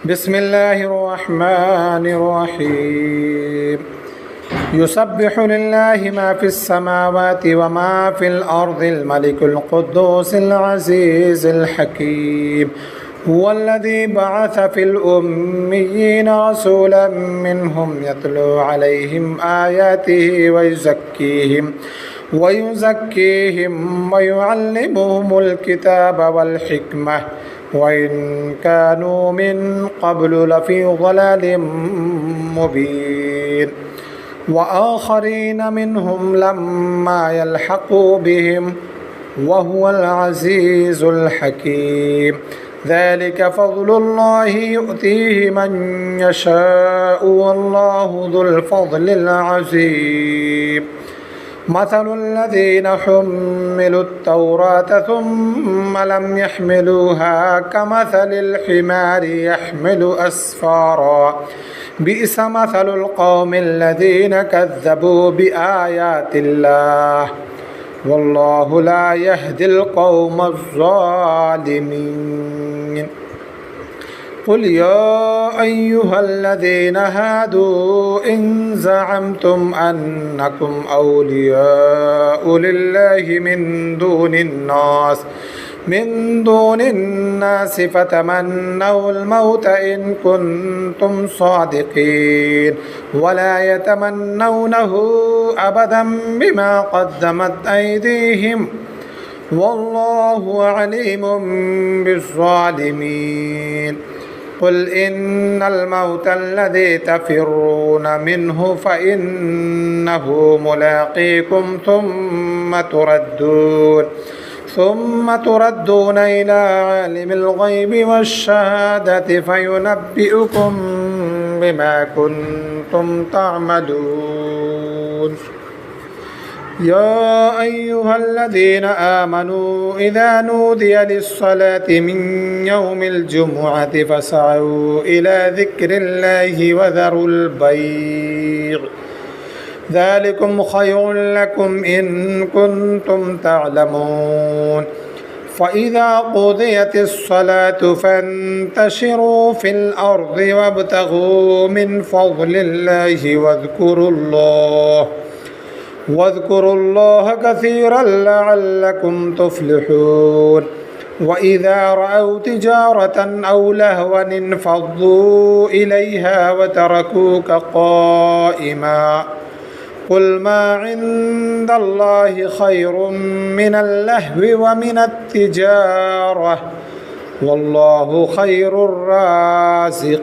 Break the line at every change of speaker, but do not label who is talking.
بسم الله الرحمن الرحيم يسبح لله ما في السماوات وما في الأرض الملك القدوس العزيز الحكيم هو الذي بعث في الأميين رسولا منهم يتلو عليهم آياته ويزكيهم ويعلمهم الكتاب والحكمة وإن كانوا من قبل لفي ضلال مبين وآخرين منهم لما يلحقوا بهم وهو العزيز الحكيم ذلك فضل الله يؤتيه من يشاء والله ذو الفضل العظيم مثل الذين حملوا التوراة ثم لم يحملوها كمثل الحمار يحمل أسفارا بئس مثل القوم الذين كذبوا بآيات الله والله لا يهدي القوم الظالمين قل يا أيها الذين هادوا إن زعمتم أنكم أولياء لله من دون الناس فتمنوا الموت إن كنتم صادقين ولا يتمنونه أبدا بما قدمت أيديهم والله عليم بالظالمين قل إن الموت الذي تفرون منه فإنه ملاقيكم ثم تردون إلى عالم الغيب والشهادة فينبئكم بما كنتم تعملون يا أيها الذين آمنوا إذا نودي للصلاة من يوم الجمعة فاسعوا إلى ذكر الله وذروا البيع ذلكم خير لكم إن كنتم تعلمون فإذا قضيت الصلاة فانتشروا في الأرض وابتغوا من فضل الله واذكروا الله كثيرا لعلكم تفلحون وإذا رأوا تجارة أو لهوا انفضوا إليها وتركوك قائما قل ما عند الله خير من اللهو ومن التجارة والله خير الرازقين.